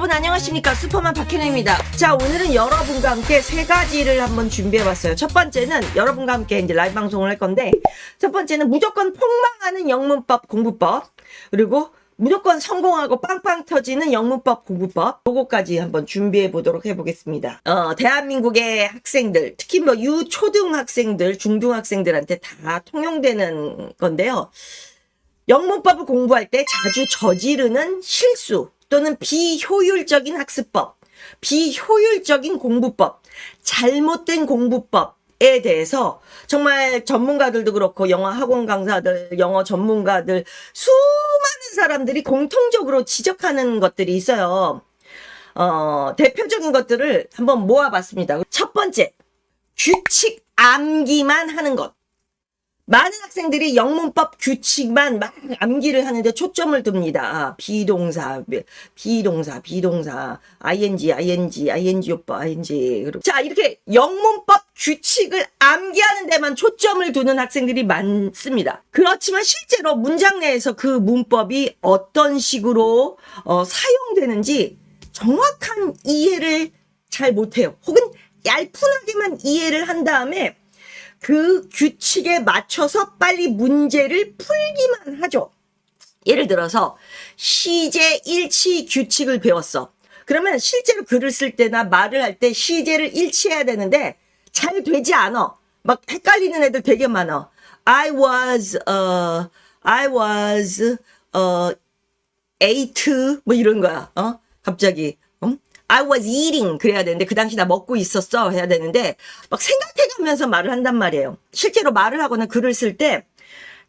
여러분 안녕하십니까, 슈퍼맨 박현우입니다. 자, 오늘은 여러분과 함께 세 가지를 한번 준비해봤어요. 첫 번째는 여러분과 함께 이제 라이브 방송을 할 건데, 첫 번째는 무조건 폭망하는 영문법 공부법, 그리고 무조건 성공하고 빵빵 터지는 영문법 공부법, 요거까지 한번 준비해 보도록 해보겠습니다. 대한민국의 학생들, 특히 뭐 유초등학생들, 중등학생들한테 다 통용되는 건데요. 영문법을 공부할 때 자주 저지르는 실수 또는 비효율적인 학습법, 비효율적인 공부법, 잘못된 공부법에 대해서 정말 전문가들도 그렇고 영어 학원 강사들, 영어 전문가들, 수많은 사람들이 공통적으로 지적하는 것들이 있어요. 대표적인 것들을 한번 모아봤습니다. 첫 번째, 규칙 암기만 하는 것. 많은 학생들이 영문법 규칙만 막 암기를 하는데 초점을 둡니다. 비동사, ing 오빠, ing. 그리고 자, 이렇게 영문법 규칙을 암기하는 데만 초점을 두는 학생들이 많습니다. 그렇지만 실제로 문장 내에서 그 문법이 어떤 식으로 사용되는지 정확한 이해를 잘 못해요. 혹은 얄푼하게만 이해를 한 다음에 그 규칙에 맞춰서 빨리 문제를 풀기만 하죠. 예를 들어서 시제 일치 규칙을 배웠어. 그러면 실제로 글을 쓸 때나 말을 할 때 시제를 일치해야 되는데 잘 되지 않아. 막 헷갈리는 애들 되게 많아. I was ate 뭐 이런 거야. 갑자기 I was eating 그래야 되는데 그 당시 나 먹고 있었어 해야 되는데 막 생각해가면서 말을 한단 말이에요. 실제로 말을 하거나 글을 쓸 때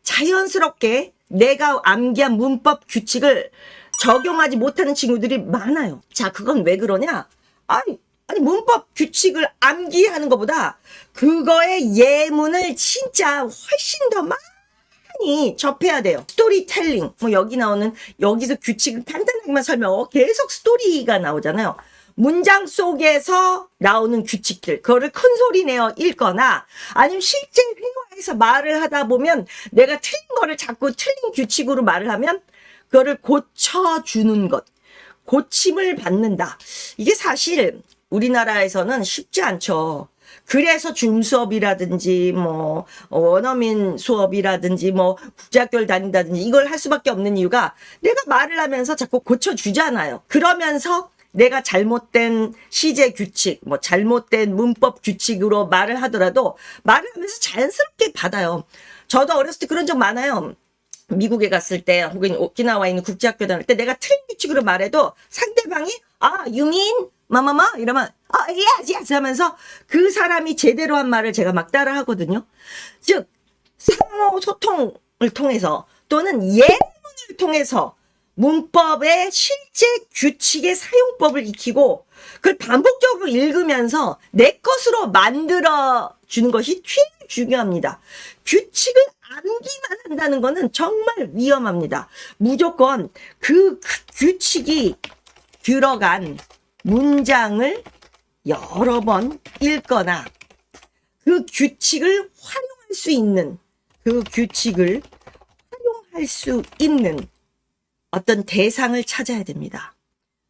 자연스럽게 내가 암기한 문법 규칙을 적용하지 못하는 친구들이 많아요. 자, 그건 왜 그러냐? 아니 문법 규칙을 암기하는 것보다 그거의 예문을 진짜 훨씬 더 많이 접해야 돼요. 스토리텔링, 뭐 여기서 규칙을 간단하게만 설명하고 계속 스토리가 나오잖아요. 문장 속에서 나오는 규칙들, 그거를 큰 소리 내어 읽거나 아니면 실제 회화에서 말을 하다 보면 내가 틀린 거를 자꾸 틀린 규칙으로 말을 하면 그거를 고쳐주는 것, 고침을 받는다. 이게 사실 우리나라에서는 쉽지 않죠. 그래서 줌 수업이라든지 뭐 원어민 수업이라든지 뭐 국제학교를 다닌다든지 이걸 할 수밖에 없는 이유가 내가 말을 하면서 자꾸 고쳐주잖아요. 그러면서 내가 잘못된 시제 규칙, 뭐 잘못된 문법 규칙으로 말을 하더라도 말을 하면서 자연스럽게 받아요. 저도 어렸을 때 그런 적 많아요. 미국에 갔을 때 혹은 오키나와에 있는 국제학교 다닐 때 내가 틀린 규칙으로 말해도 상대방이 you mean 마마마 이러면 yes 하면서 그 사람이 제대로 한 말을 제가 막 따라 하거든요. 즉 상호 소통을 통해서 또는 예문을 통해서 문법의 실제 규칙의 사용법을 익히고 그걸 반복적으로 읽으면서 내 것으로 만들어 주는 것이 제일 중요합니다. 규칙을 암기만 한다는 거는 정말 위험합니다. 무조건 그 규칙이 들어간 문장을 여러 번 읽거나 그 규칙을 활용할 수 있는 어떤 대상을 찾아야 됩니다.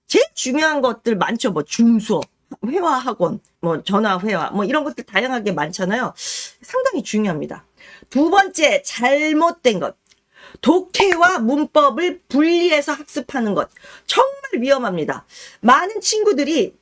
제일 중요한 것들 많죠. 뭐 줌 수업, 회화 학원, 뭐 전화 회화, 뭐 이런 것들 다양하게 많잖아요. 상당히 중요합니다. 두 번째, 잘못된 것. 독해와 문법을 분리해서 학습하는 것. 정말 위험합니다. 많은 친구들이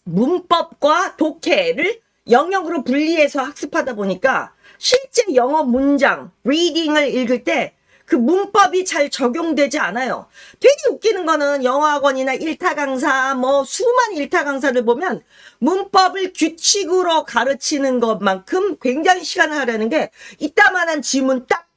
문법과 독해를 영역으로 분리해서 학습하다 보니까 실제 영어 문장, 리딩을 읽을 때 그 문법이 잘 적용되지 않아요. 되게 웃기는 거는 영어학원이나 일타 강사, 뭐 수많은 일타 강사를 보면 문법을 규칙으로 가르치는 것만큼 굉장히 시간을 하려는 게 이따만한 지문 딱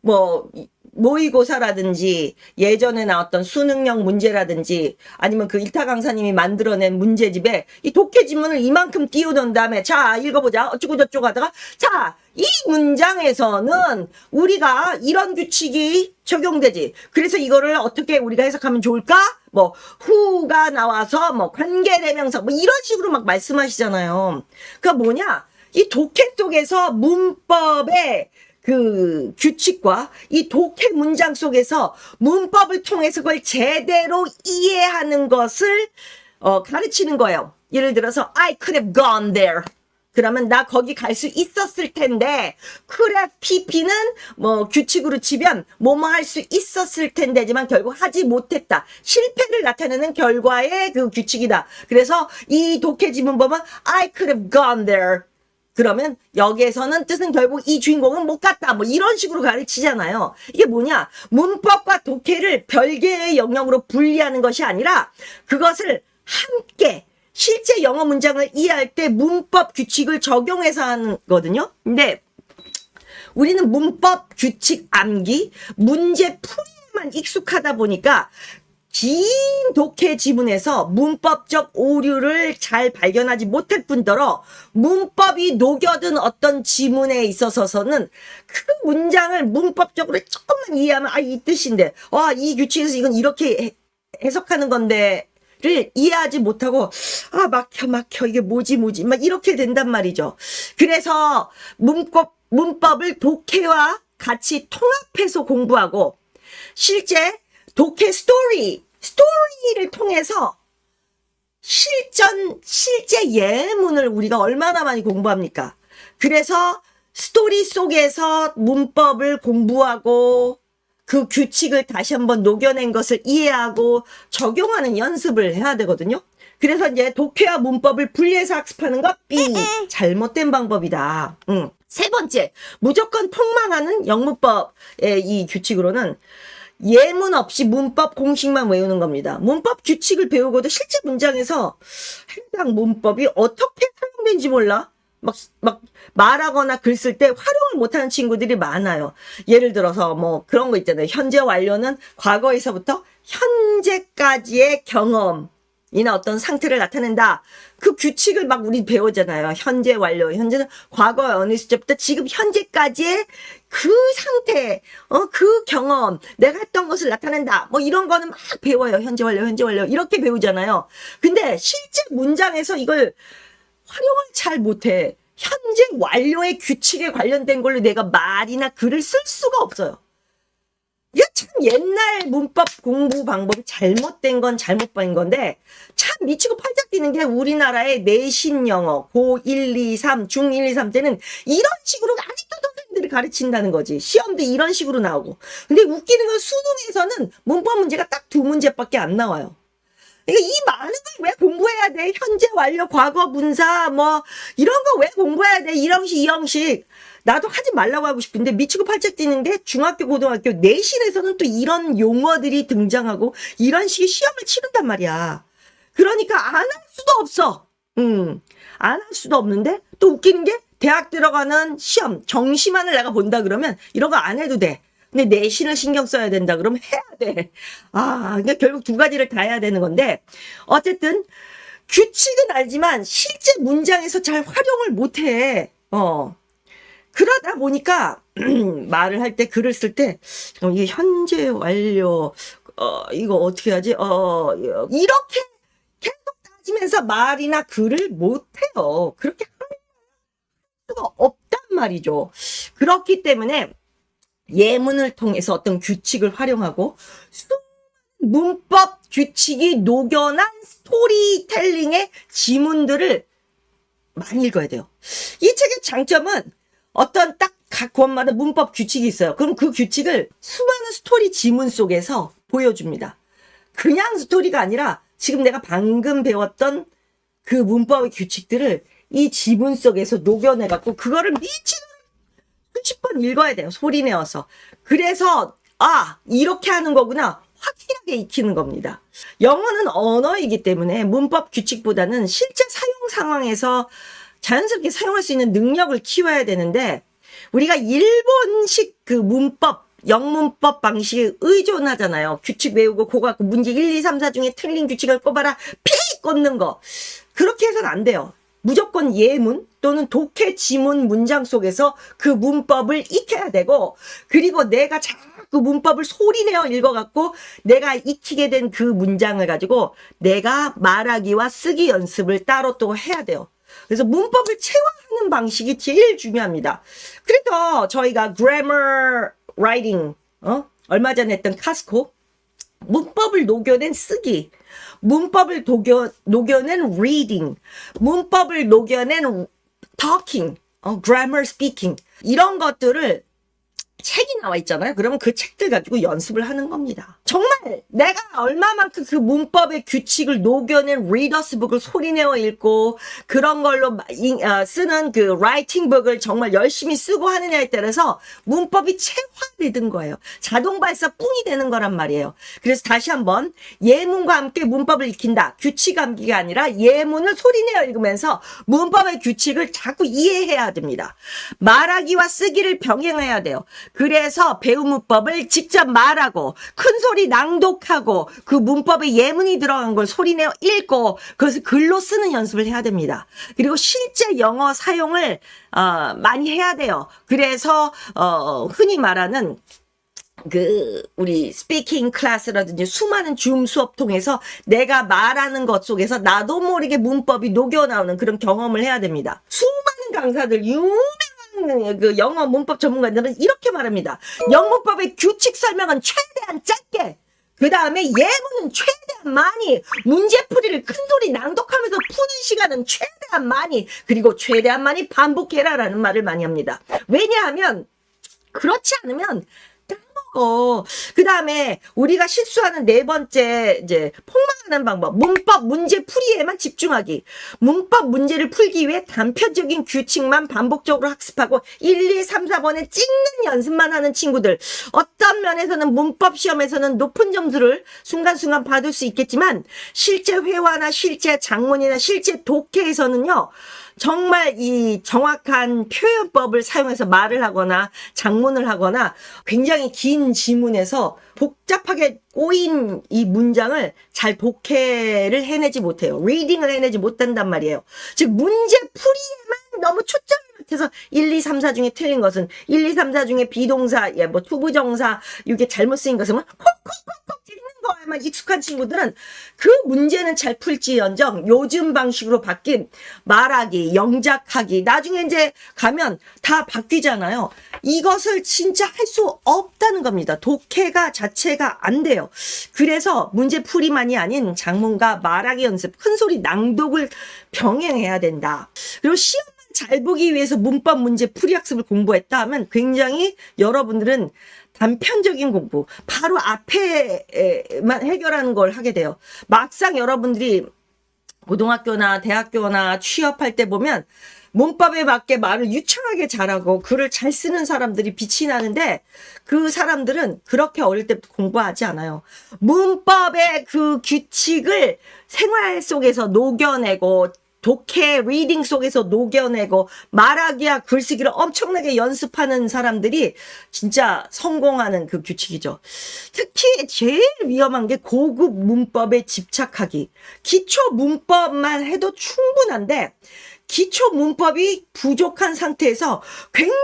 뭐 모의고사라든지 예전에 나왔던 수능형 문제라든지 아니면 그 일타 강사님이 만들어낸 문제집에 이 독해 지문을 이만큼 띄워놓은 다음에 자 읽어보자 어쩌고 저쩌고 하다가 자 이 문장에서는 우리가 이런 규칙이 적용되지. 그래서 이거를 어떻게 우리가 해석하면 좋을까? 뭐 who가 나와서 뭐 관계대명사 뭐 이런 식으로 막 말씀하시잖아요. 그러니까 뭐냐? 이 독해 속에서 문법의 그 규칙과 이 독해 문장 속에서 문법을 통해서 그걸 제대로 이해하는 것을 가르치는 거예요. 예를 들어서 I could have gone there. 그러면 나 거기 갈 수 있었을 텐데 could have pp는 뭐 규칙으로 치면 뭐뭐 할 수 있었을 텐데지만 결국 하지 못했다. 실패를 나타내는 결과의 그 규칙이다. 그래서 이 독해 지문법은 I could have gone there. 그러면 여기에서는 뜻은 결국 이 주인공은 못 갔다. 뭐 이런 식으로 가르치잖아요. 이게 뭐냐? 문법과 독해를 별개의 영역으로 분리하는 것이 아니라 그것을 함께 실제 영어 문장을 이해할 때 문법 규칙을 적용해서 하는 거거든요. 근데 우리는 문법 규칙 암기, 문제 풀이에만 익숙하다 보니까 긴 독해 지문에서 문법적 오류를 잘 발견하지 못할 뿐더러 문법이 녹여든 어떤 지문에 있어서는 그 문장을 문법적으로 조금만 이해하면 이 뜻인데 이 규칙에서 이건 이렇게 해석하는 건데 를 이해하지 못하고 막혀 이게 뭐지 막 이렇게 된단 말이죠. 그래서 문법을 독해와 같이 통합해서 공부하고 실제 독해 스토리를 통해서 실제 예문을 우리가 얼마나 많이 공부합니까? 그래서 스토리 속에서 문법을 공부하고 그 규칙을 다시 한번 녹여낸 것을 이해하고 적용하는 연습을 해야 되거든요. 그래서 이제 독해와 문법을 분리해서 학습하는 것 B. 잘못된 방법이다. 세 번째, 무조건 통망하는 영문법의 이 규칙으로는 예문 없이 문법 공식만 외우는 겁니다. 문법 규칙을 배우고도 실제 문장에서 해당 문법이 어떻게 사용되는지 몰라. 막 말하거나 글 쓸 때 활용을 못하는 친구들이 많아요. 예를 들어서 뭐 그런 거 있잖아요. 현재 완료는 과거에서부터 현재까지의 경험이나 어떤 상태를 나타낸다. 그 규칙을 막 우리 배우잖아요. 현재 완료. 현재는 과거의 어느 시점부터 지금 현재까지의 그 상태, 그 경험, 내가 했던 것을 나타낸다. 뭐 이런 거는 막 배워요. 현재 완료. 이렇게 배우잖아요. 근데 실제 문장에서 이걸 활용을 잘 못해. 현재 완료의 규칙에 관련된 걸로 내가 말이나 글을 쓸 수가 없어요. 이게 참 옛날 문법 공부 방법이 잘못된 건 잘못된 건데 참 미치고 팔짝 뛰는 게 우리나라의 내신 영어 고 1, 2, 3, 중 1, 2, 3 때는 이런 식으로 아직도 선생님들이 가르친다는 거지. 시험도 이런 식으로 나오고. 근데 웃기는 건 수능에서는 문법 문제가 딱 2문제밖에 안 나와요. 그러니까 이 많은 걸 왜 공부해야 돼? 현재 완료, 과거 분사, 뭐 이런 거 왜 공부해야 돼? 1형식, 2형식. 나도 하지 말라고 하고 싶은데 미치고 팔짝 뛰는 게 중학교, 고등학교 내신에서는 또 이런 용어들이 등장하고 이런 식의 시험을 치른단 말이야. 그러니까 안 할 수도 없어. 안 할 수도 없는데 또 웃기는 게 대학 들어가는 시험, 정시만을 내가 본다 그러면 이런 거 안 해도 돼. 근데 내신을 신경 써야 된다 그러면 해야 돼. 그러니까 결국 두 가지를 다 해야 되는 건데 어쨌든 규칙은 알지만 실제 문장에서 잘 활용을 못 해. 그러다 보니까 말을 할 때 글을 쓸 때 이게 현재 완료 이거 어떻게 하지? 이렇게 계속 따지면서 말이나 글을 못 해요. 그렇게 할 수가 없단 말이죠. 그렇기 때문에 예문을 통해서 어떤 규칙을 활용하고 문법 규칙이 녹여난 스토리텔링의 지문들을 많이 읽어야 돼요. 이 책의 장점은 어떤 딱 각 권마다 문법 규칙이 있어요. 그럼 그 규칙을 수많은 스토리 지문 속에서 보여줍니다. 그냥 스토리가 아니라 지금 내가 방금 배웠던 그 문법의 규칙들을 이 지문 속에서 녹여내갖고 그거를 미치는 수십 번 읽어야 돼요. 소리 내어서. 그래서 이렇게 하는 거구나. 확실하게 익히는 겁니다. 영어는 언어이기 때문에 문법 규칙보다는 실제 사용 상황에서 자연스럽게 사용할 수 있는 능력을 키워야 되는데 우리가 일본식 그 문법, 영문법 방식에 의존하잖아요. 규칙 외우고 그거 갖고 문제 1, 2, 3, 4 중에 틀린 규칙을 꼽아라. 피 꽂는 거. 그렇게 해서는 안 돼요. 무조건 예문 또는 독해 지문 문장 속에서 그 문법을 익혀야 되고 그리고 내가 자꾸 문법을 소리내어 읽어갖고 내가 익히게 된 그 문장을 가지고 내가 말하기와 쓰기 연습을 따로 또 해야 돼요. 그래서 문법을 체화하는 하는 방식이 제일 중요합니다. 그래서 저희가 grammar writing, 얼마 전에 했던 카스코, 문법을 녹여낸 쓰기, 문법을 녹여낸 reading, 문법을 녹여낸 talking, grammar speaking, 이런 것들을 책이 나와 있잖아요. 그러면 그 책들 가지고 연습을 하는 겁니다. 정말 내가 얼마만큼 그 문법의 규칙을 녹여낸 리더스 북을 소리내어 읽고 그런 걸로 쓰는 그 라이팅 북을 정말 열심히 쓰고 하느냐에 따라서 문법이 체화되는 거예요. 자동 발사 뿡이 되는 거란 말이에요. 그래서 다시 한번 예문과 함께 문법을 익힌다. 규칙 암기가 아니라 예문을 소리내어 읽으면서 문법의 규칙을 자꾸 이해해야 됩니다. 말하기와 쓰기를 병행해야 돼요. 그래서 배운 문법을 직접 말하고 큰 소리 낭독하고 그 문법에 예문이 들어간 걸 소리내어 읽고 그것을 글로 쓰는 연습을 해야 됩니다. 그리고 실제 영어 사용을 많이 해야 돼요. 그래서 흔히 말하는 우리 스피킹 클래스라든지 수많은 줌 수업 통해서 내가 말하는 것 속에서 나도 모르게 문법이 녹여 나오는 그런 경험을 해야 됩니다. 수많은 강사들, 유명한 그 영어 문법 전문가들은 이렇게 말합니다. 영문법의 규칙 설명은 최대한 짧게, 그 다음에 예문은 최대한 많이, 문제풀이를 큰 소리 낭독하면서 푸는 시간은 최대한 많이, 그리고 최대한 많이 반복해라라는 말을 많이 합니다. 왜냐하면 그렇지 않으면 까먹어. 그 다음에 우리가 실수하는 네 번째 이제 폭망하는 방법, 문법 문제 풀이에만 집중하기. 문법 문제를 풀기 위해 단편적인 규칙만 반복적으로 학습하고 1, 2, 3, 4번에 찍는 연습만 하는 친구들. 어떤 면에서는 문법 시험에서는 높은 점수를 순간순간 받을 수 있겠지만 실제 회화나 실제 작문이나 실제 독해에서는요. 정말 이 정확한 표현법을 사용해서 말을 하거나 작문을 하거나 굉장히 긴 지문에서 복잡하게 꼬인 이 문장을 잘 독해를 해내지 못해요. 리딩을 해내지 못한단 말이에요. 즉 문제 풀이에만 너무 초점을 맞춰서 1, 2, 3, 4 중에 틀린 것은 1, 2, 3, 4 중에 비동사, 뭐 투부정사 이게 잘못 쓰인 것은 콕콕콕콕 찍는 거에만 익숙한 친구들은 그 문제는 잘 풀지언정 요즘 방식으로 바뀐 말하기, 영작하기 나중에 이제 가면 다 바뀌잖아요. 이것을 진짜 할 수 없다는 겁니다. 독해가 자체가 안 돼요. 그래서 문제풀이만이 아닌 작문과 말하기 연습, 큰소리 낭독을 병행해야 된다. 그리고 시험만 잘 보기 위해서 문법 문제 풀이 학습을 공부했다 하면 굉장히 여러분들은 단편적인 공부, 바로 앞에만 해결하는 걸 하게 돼요. 막상 여러분들이 고등학교나 대학교나 취업할 때 보면 문법에 맞게 말을 유창하게 잘하고 글을 잘 쓰는 사람들이 빛이 나는데 그 사람들은 그렇게 어릴 때부터 공부하지 않아요. 문법의 그 규칙을 생활 속에서 녹여내고 독해, 리딩 속에서 녹여내고 말하기와 글쓰기를 엄청나게 연습하는 사람들이 진짜 성공하는 그 규칙이죠. 특히 제일 위험한 게 고급 문법에 집착하기. 기초 문법만 해도 충분한데 기초 문법이 부족한 상태에서 굉장히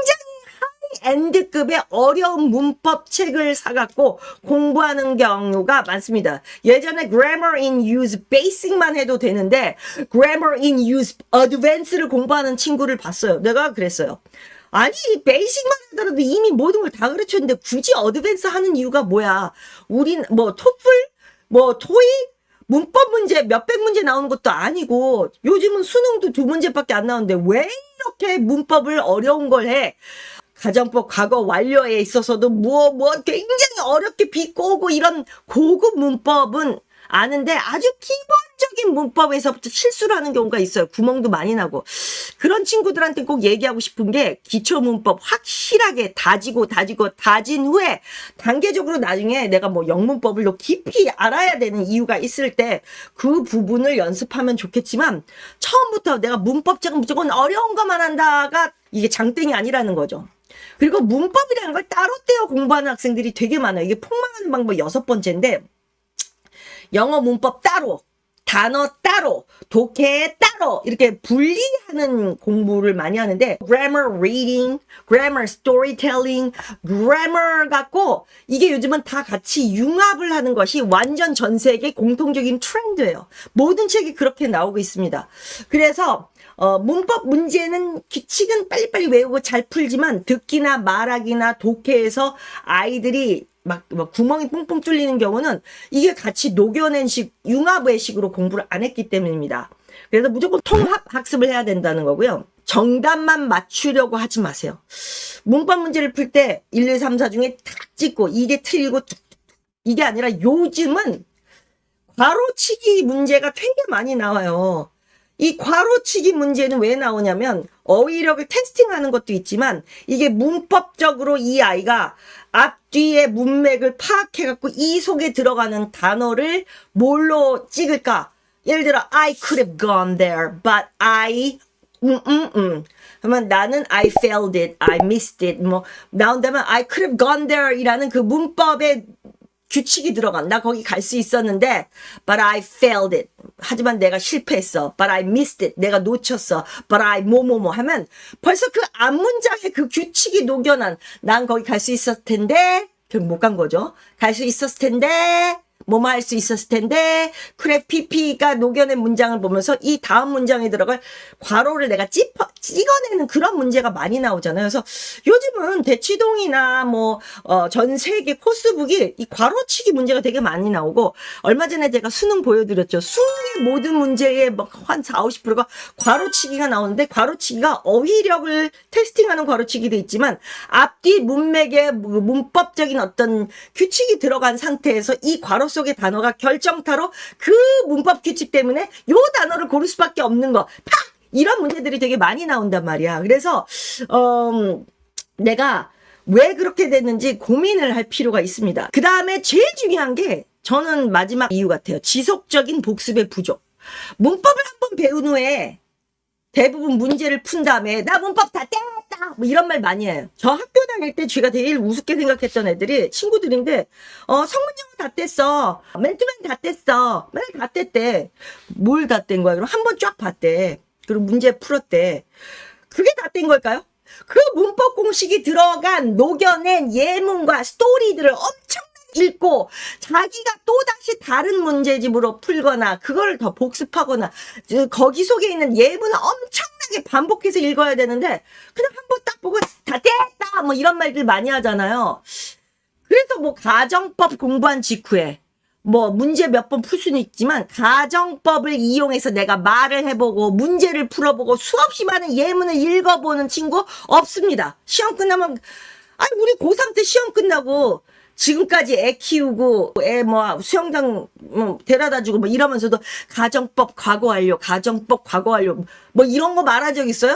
하이엔드급의 어려운 문법 책을 사갖고 공부하는 경우가 많습니다. 예전에 Grammar in Use Basic만 해도 되는데 Grammar in Use Advance를 공부하는 친구를 봤어요. 내가 그랬어요. 아니 베이직만 하더라도 이미 모든 걸 다 가르쳤는데 굳이 어드밴스 하는 이유가 뭐야. 우린 뭐 토플, 뭐 토익, 문법 문제 몇백 문제 나오는 것도 아니고 요즘은 수능도 2문제밖에 안 나오는데 왜 이렇게 문법을 어려운 걸 해. 가정법 과거 완료에 있어서도 굉장히 어렵게 비꼬고 이런 고급 문법은 아는데 아주 기본적인 문법에서부터 실수를 하는 경우가 있어요. 구멍도 많이 나고. 그런 친구들한테 꼭 얘기하고 싶은 게 기초 문법 확실하게 다진 후에 단계적으로 나중에 내가 뭐 영문법을 더 깊이 알아야 되는 이유가 있을 때 그 부분을 연습하면 좋겠지만 처음부터 내가 문법적은 무조건 어려운 것만 한다가 이게 장땡이 아니라는 거죠. 그리고 문법이라는 걸 따로 떼어 공부하는 학생들이 되게 많아요. 이게 폭망하는 방법 6번째인데 영어 문법 따로 단어 따로, 독해 따로 이렇게 분리하는 공부를 많이 하는데 grammar reading, grammar storytelling, grammar 갖고 이게 요즘은 다 같이 융합을 하는 것이 완전 전 세계 공통적인 트렌드예요. 모든 책이 그렇게 나오고 있습니다. 그래서 문법 문제는 규칙은 빨리빨리 외우고 잘 풀지만 듣기나 말하기나 독해에서 아이들이 막 구멍이 뽕뽕 뚫리는 경우는 이게 같이 녹여낸 융합의 식으로 공부를 안 했기 때문입니다. 그래서 무조건 통합 학습을 해야 된다는 거고요. 정답만 맞추려고 하지 마세요. 문법 문제를 풀 때 1, 2, 3, 4 중에 탁 찍고 이게 틀리고 이게 아니라 요즘은 괄호치기 문제가 되게 많이 나와요. 이 괄호치기 문제는 왜 나오냐면 어휘력을 테스팅하는 것도 있지만 이게 문법적으로 이 아이가 앞뒤의 문맥을 파악해갖고 이 속에 들어가는 단어를 뭘로 찍을까? 예를 들어 I could have gone there, but I 그러면 나는 I failed it, I missed it 뭐 나온다면 I could have gone there 이라는 그 문법의 규칙이 들어간 나 거기 갈 수 있었는데 but I failed it 하지만 내가 실패했어 but I missed it 내가 놓쳤어 but I 뭐뭐뭐 하면 벌써 그 앞문장에 그 규칙이 녹여난 난 거기 갈 수 있었을 텐데 결국 못 간 거죠. 갈 수 있었을 텐데 뭐뭐 할 수 있었을 텐데 그래 PP가 녹여낸 문장을 보면서 이 다음 문장에 들어갈 괄호를 내가 찍어내는 그런 문제가 많이 나오잖아요. 그래서 요즘은 대치동이나 뭐 전 세계 코스북이 이 괄호치기 문제가 되게 많이 나오고 얼마 전에 제가 수능 보여드렸죠. 수능의 모든 문제에 막 한 40, 50%가 괄호치기가 나오는데 괄호치기가 어휘력을 테스팅하는 괄호치기도 있지만 앞뒤 문맥에 문법적인 어떤 규칙이 들어간 상태에서 이 괄호 속의 단어가 결정타로 그 문법 규칙 때문에 요 단어를 고를 수밖에 없는 거. 팍! 이런 문제들이 되게 많이 나온단 말이야. 그래서 내가 왜 그렇게 됐는지 고민을 할 필요가 있습니다. 그 다음에 제일 중요한 게 저는 마지막 이유 같아요. 지속적인 복습의 부족. 문법을 한번 배운 후에 대부분 문제를 푼 다음에 나 문법 다 떼었다 뭐 이런 말 많이 해요. 저 학교 다닐 때 제가 제일 우습게 생각했던 애들이 친구들인데 성문영어 다 뗐어, 맨투맨 다 뗐어, 맨날 다 뗐대. 뭘 다 뗀 거야? 그럼 한번 쫙 봤대. 그리고 문제 풀었대. 그게 다 뗀 걸까요? 그 문법 공식이 들어간 녹여낸 예문과 스토리들을 엄청 읽고 자기가 또다시 다른 문제집으로 풀거나 그걸 더 복습하거나 거기 속에 있는 예문을 엄청나게 반복해서 읽어야 되는데 그냥 한 번 딱 보고 다 됐다 뭐 이런 말들 많이 하잖아요. 그래서 뭐 가정법 공부한 직후에 뭐 문제 몇 번 풀 수는 있지만 가정법을 이용해서 내가 말을 해보고 문제를 풀어보고 수없이 많은 예문을 읽어보는 친구 없습니다. 시험 끝나면 아니 우리 고3 때 시험 끝나고 지금까지 애 키우고 애 뭐 수영장 데려다주고 뭐 이러면서도 가정법 과거 완료, 가정법 과거 완료 뭐 이런 거 말한 적 있어요?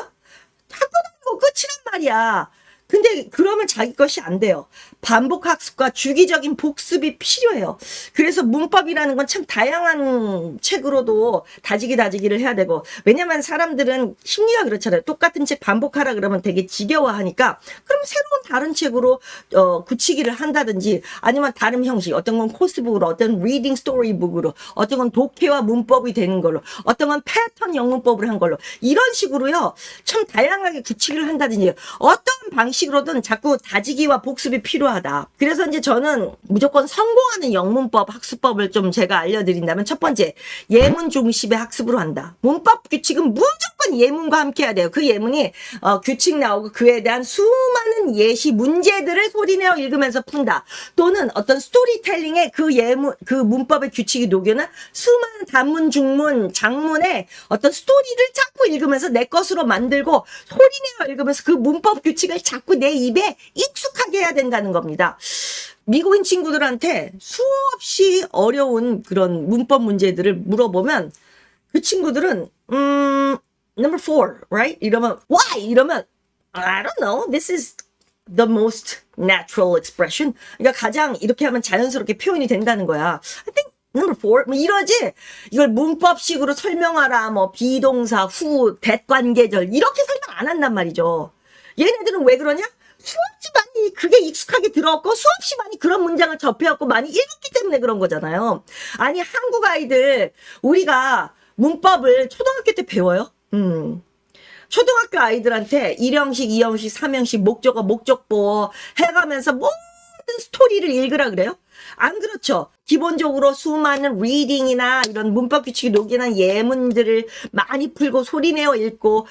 학교 다니고 끝이란 말이야. 근데 그러면 자기 것이 안 돼요. 반복 학습과 주기적인 복습이 필요해요. 그래서 문법이라는 건 참 다양한 책으로도 다지기를 해야 되고 왜냐면 사람들은 심리가 그렇잖아요. 똑같은 책 반복하라 그러면 되게 지겨워하니까 그럼 새로운 다른 책으로 굳히기를 한다든지 아니면 다른 형식 어떤 건 코스북으로 어떤 리딩 스토리북으로 어떤 건 독해와 문법이 되는 걸로 어떤 건 패턴 영문법을 한 걸로 이런 식으로요. 참 다양하게 굳히기를 한다든지 어떤 방식으로든 자꾸 다지기와 복습이 필요하다. 그래서 이제 저는 무조건 성공하는 영문법 학습법을 좀 제가 알려드린다면 첫 번째 예문 중심의 학습으로 한다. 문법 규칙은 무조건 예문과 함께 해야 돼요. 그 예문이 규칙 나오고 그에 대한 수많은 예시 문제들을 소리내어 읽으면서 푼다. 또는 어떤 스토리텔링에 그 예문 그 문법의 규칙이 녹여는 수많은 단문 중문 장문의 어떤 스토리를 자꾸 읽으면서 내 것으로 만들고 소리내어 읽으면서 그 문법 규칙을 자꾸 내 입에 익숙하게 해야 된다는 겁니다. 미국인 친구들한테 수없이 어려운 그런 문법 문제들을 물어보면 그 친구들은 number 4, right? 이러면 why? 이러면 I don't know. This is the most natural expression. 그러니까 가장 이렇게 하면 자연스럽게 표현이 된다는 거야. I think number 4. 뭐 이러지. 이걸 문법식으로 설명하라. 뭐 비동사, 후, 대관계절 이렇게 설명 안 한단 말이죠. 얘네들은 왜 그러냐? 수없이 많이 그게 익숙하게 들어왔고 수없이 많이 그런 문장을 접해왔고 많이 읽었기 때문에 그런 거잖아요. 아니 한국 아이들 우리가 문법을 초등학교 때 배워요? 초등학교 아이들한테 1형식, 2형식, 3형식, 목적어, 목적보 해가면서 모든 스토리를 읽으라 그래요? 안 그렇죠. 기본적으로 수많은 리딩이나 이런 문법 규칙이 녹여난 예문들을 많이 풀고 소리내어 읽고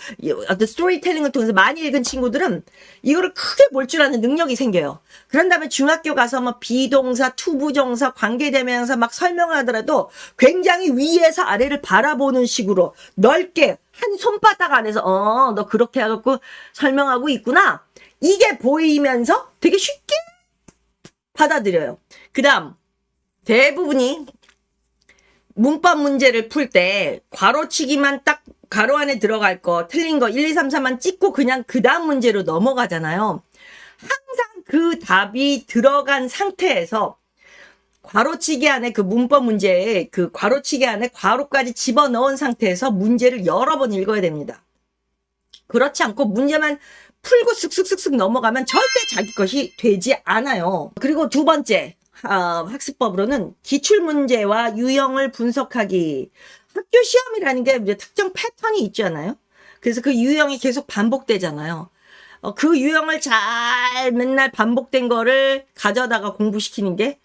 어떤 스토리텔링을 통해서 많이 읽은 친구들은 이거를 크게 볼 줄 아는 능력이 생겨요. 그런 다음에 중학교 가서 뭐 비동사, 투부정사, 관계대명사 막 설명하더라도 굉장히 위에서 아래를 바라보는 식으로 넓게 한 손바닥 안에서 너 그렇게 해갖고 설명하고 있구나. 이게 보이면서 되게 쉽게 받아들여요. 그 다음 대부분이 문법 문제를 풀 때 괄호치기만 딱 괄호 안에 들어갈 거 틀린 거 1, 2, 3, 4만 찍고 그냥 그 다음 문제로 넘어가잖아요. 항상 그 답이 들어간 상태에서 괄호치기 안에 그 문법 문제에 그 괄호치기 안에 괄호까지 집어넣은 상태에서 문제를 여러 번 읽어야 됩니다. 그렇지 않고 문제만 풀고 쓱쓱쓱쓱 넘어가면 절대 자기 것이 되지 않아요. 그리고 두 번째 학습법으로는 기출문제와 유형을 분석하기. 학교 시험이라는 게 이제 특정 패턴이 있잖아요. 그래서 그 유형이 계속 반복되잖아요. 그 유형을 잘 맨날 반복된 거를 가져다가 공부시키는 게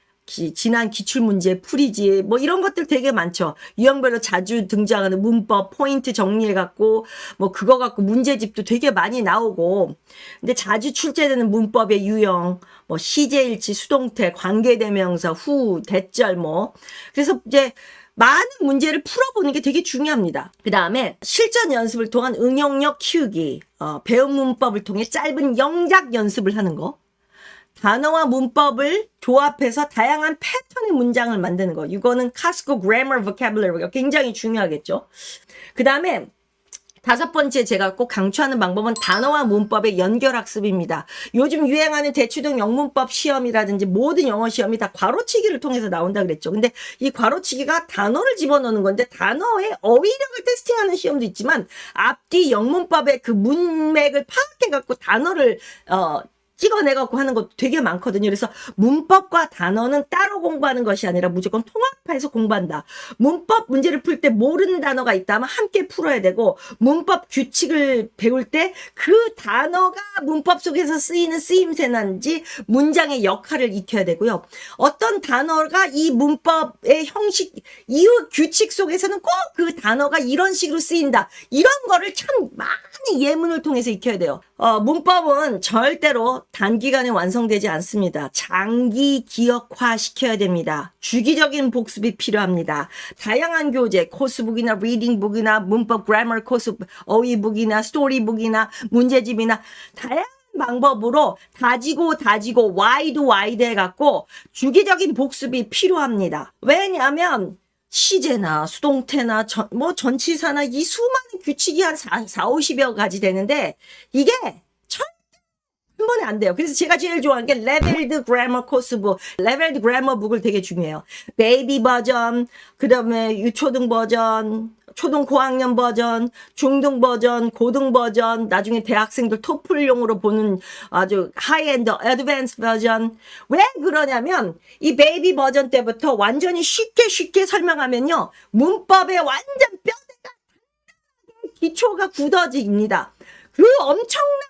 지난 기출문제 풀이지 뭐 이런 것들 되게 많죠. 유형별로 자주 등장하는 문법 포인트 정리해갖고 뭐 그거 갖고 문제집도 되게 많이 나오고 근데 자주 출제되는 문법의 유형 뭐 시제일치 수동태 관계대명사 후 대절 뭐 그래서 이제 많은 문제를 풀어보는 게 되게 중요합니다. 그 다음에 실전 연습을 통한 응용력 키우기 배운 문법을 통해 짧은 영작 연습을 하는 거 단어와 문법을 조합해서 다양한 패턴의 문장을 만드는 거. 이거는 카스코 그래머 보캐블러리가 굉장히 중요하겠죠. 그 다음에 다섯 번째 제가 꼭 강추하는 방법은 단어와 문법의 연결학습입니다. 요즘 유행하는 대치동 영문법 시험이라든지 모든 영어 시험이 다 괄호치기를 통해서 나온다 그랬죠. 근데 이 괄호치기가 단어를 집어넣는 건데 단어의 어휘력을 테스팅하는 시험도 있지만 앞뒤 영문법의 그 문맥을 파악해갖고 단어를 찍어내갖고 하는 것도 되게 많거든요. 그래서 문법과 단어는 따로 공부하는 것이 아니라 무조건 통합해서 공부한다. 문법 문제를 풀 때 모르는 단어가 있다면 함께 풀어야 되고 문법 규칙을 배울 때 그 단어가 문법 속에서 쓰이는 쓰임새난지 문장의 역할을 익혀야 되고요. 어떤 단어가 이 문법의 형식, 이 규칙 속에서는 꼭 그 단어가 이런 식으로 쓰인다. 이런 거를 참 많이 예문을 통해서 익혀야 돼요. 문법은 절대로 단기간에 완성되지 않습니다. 장기 기억화 시켜야 됩니다. 주기적인 복습이 필요합니다. 다양한 교재, 코스북이나 리딩북이나 문법 그래머 코스, 어휘북이나 스토리북이나 문제집이나 다양한 방법으로 다지고 와이드 해갖고 주기적인 복습이 필요합니다. 왜냐하면 시제나 수동태나 전치사나 이 수많은 규칙이 한 50여 가지 되는데 이게 한 번에 안 돼요. 그래서 제가 제일 좋아하는 게 레벨드 그래머 코스북, 레벨드 그래머 북을 되게 중요해요. 베이비 버전, 그 다음에 유초등 버전, 초등 고학년 버전, 중등 버전, 고등 버전, 나중에 대학생들 토플용으로 보는 아주 하이엔드 어드밴스 버전. 왜 그러냐면 이 베이비 버전 때부터 완전히 쉽게 설명하면요. 문법에 완전 뼈대가 기초가 굳어집니다. 그 엄청난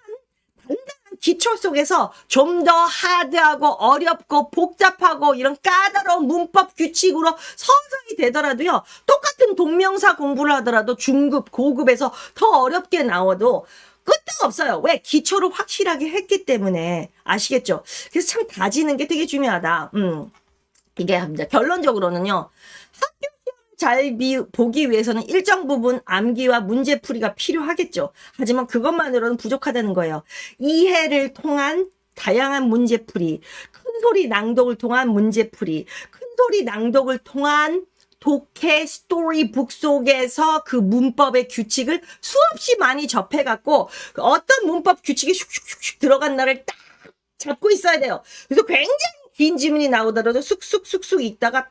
단단한 기초 속에서 좀 더 하드하고 어렵고 복잡하고 이런 까다로운 문법 규칙으로 서서히 되더라도요. 똑같은 동명사 공부를 하더라도 중급, 고급에서 더 어렵게 나와도 끄떡없어요. 왜? 기초를 확실하게 했기 때문에. 아시겠죠? 그래서 참 다지는 게 되게 중요하다. 이게 합니다. 결론적으로는요. 학교 잘 보기 위해서는 일정 부분 암기와 문제풀이가 필요하겠죠. 하지만 그것만으로는 부족하다는 거예요. 이해를 통한 다양한 문제풀이, 큰소리 낭독을 통한 문제풀이, 큰소리 낭독을 통한 독해 스토리북 속에서 그 문법의 규칙을 수없이 많이 접해갖고 어떤 문법 규칙이 슉슉슉 들어간 날을 딱 잡고 있어야 돼요. 그래서 굉장히 긴 지문이 나오더라도 쑥쑥 읽다가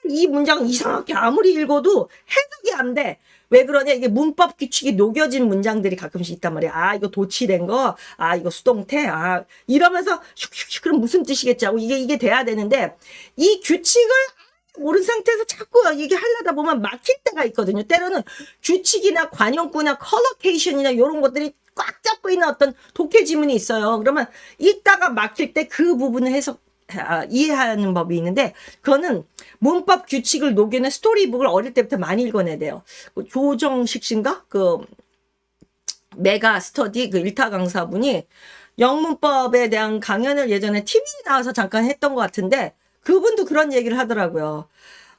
이 문장 이상하게 아무리 읽어도 해석이 안 돼. 왜 그러냐? 이게 문법 규칙이 녹여진 문장들이 가끔씩 있단 말이야. 아, 이거 도치된 거, 아, 이거 수동태, 아, 이러면서 슉슉슉 그럼 무슨 뜻이겠지 하고 이게 돼야 되는데 이 규칙을 모르는 상태에서 자꾸 이게 하려다 보면 막힐 때가 있거든요. 때로는 규칙이나 관용구나 컬러케이션이나 이런 것들이 꽉 잡고 있는 어떤 독해 지문이 있어요. 그러면 이따가 막힐 때 그 부분을 이해하는 법이 있는데 그거는 문법 규칙을 녹여낸 스토리북을 어릴 때부터 많이 읽어내야 돼요. 조정식 씨인가? 그 메가 스터디 그 일타 강사분이 영문법에 대한 강연을 예전에 TV에 나와서 잠깐 했던 것 같은데 그분도 그런 얘기를 하더라고요.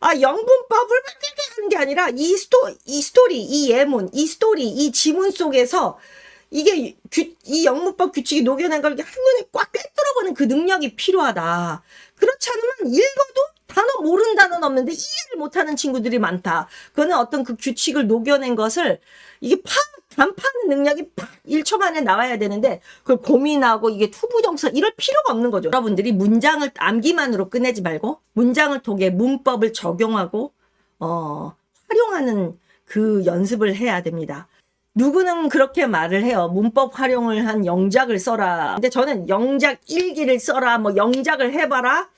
아, 영문법을 막 하는 게 아니라 이 스토리, 이 예문, 이 스토리, 이 지문 속에서 이게 이 영문법 규칙이 녹여낸 걸 한눈에 꽉 꿰뚫어보는 그 능력이 필요하다. 그렇지 않으면 읽어도 단어 모르는 단어는 없는데 이해를 못하는 친구들이 많다. 그거는 어떤 그 규칙을 녹여낸 것을 이게 간파하는 능력이 1초 만에 나와야 되는데 그걸 고민하고 이게 투부정사 이럴 필요가 없는 거죠. 여러분들이 문장을 암기만으로 끝내지 말고 문장을 통해 문법을 적용하고 활용하는 그 연습을 해야 됩니다. 누구는 그렇게 말을 해요. 문법 활용을 한 영작을 써라. 근데 저는 영작 일기를 써라. 뭐 영작을 해봐라.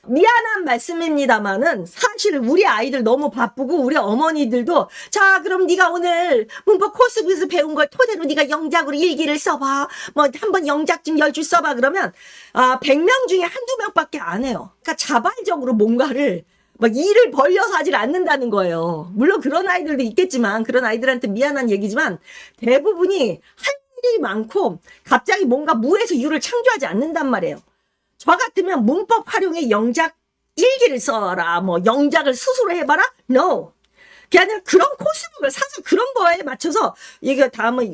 미안한 말씀입니다만은 사실 우리 아이들 너무 바쁘고 우리 어머니들도 자 그럼 네가 오늘 문법 코스에서 배운 걸 토대로 네가 영작으로 일기를 써봐. 뭐 한번 영작 좀 10줄 써봐. 그러면 100명 중에 한두 명밖에 안 해요. 그러니까 자발적으로 뭔가를 막 일을 벌려서 하질 않는다는 거예요. 물론 그런 아이들도 있겠지만 그런 아이들한테 미안한 얘기지만 대부분이 할 일이 많고 갑자기 뭔가 무에서 유를 창조하지 않는단 말이에요. 저 같으면 문법 활용에 영작 일기를 써라, 뭐 영작을 스스로 해봐라? No. 그게 아니라 그런 코스북을 사서 그런 거에 맞춰서 이거 다음은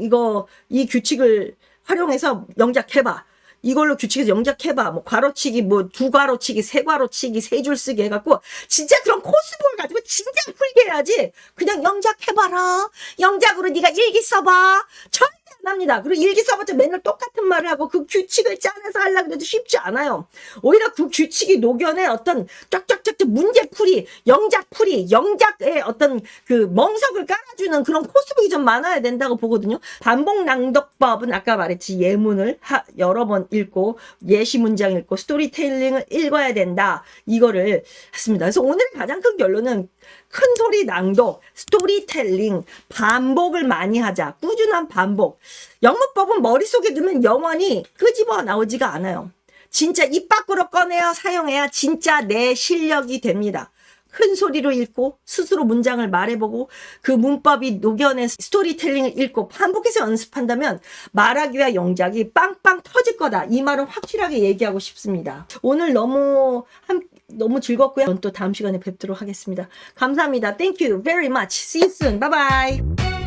이 규칙을 활용해서 영작해봐. 이걸로 규칙에서 영작해봐. 뭐 괄호치기, 뭐 두 괄호치기, 세 괄호치기, 세 줄 쓰기 해갖고 진짜 그런 코스북을 가지고 진짜 풀게 해야지. 그냥 영작해봐라. 영작으로 네가 일기 써봐. 절대 안 합니다. 그리고 일기 써봤자 맨날 똑같은 말을 하고 그 규칙을 짜내서 하려고 해도 쉽지 않아요. 오히려 그 규칙이 녹여낸 어떤 쫙쫙쫙쫙 문제풀이, 영작풀이, 영작의 어떤 그 멍석을 깔아주는 그런 코스북이 좀 많아야 된다고 보거든요. 반복 낭독법은 아까 말했지 예문을 여러 번 읽고 예시 문장 읽고 스토리텔링을 읽어야 된다. 이거를 했습니다. 그래서 오늘의 가장 큰 결론은 큰 소리 낭독, 스토리텔링, 반복을 많이 하자. 꾸준한 반복. 영문법은 머릿속에 두면 영원히 끄집어 나오지가 않아요. 진짜 입 밖으로 꺼내야 사용해야 진짜 내 실력이 됩니다. 큰 소리로 읽고 스스로 문장을 말해보고 그 문법이 녹여낸 스토리텔링을 읽고 반복해서 연습한다면 말하기와 영작이 빵빵 터질 거다. 이 말은 확실하게 얘기하고 싶습니다. 오늘 너무 즐겁고요. 저는 또 다음 시간에 뵙도록 하겠습니다. 감사합니다. Thank you very much. See you soon. Bye bye.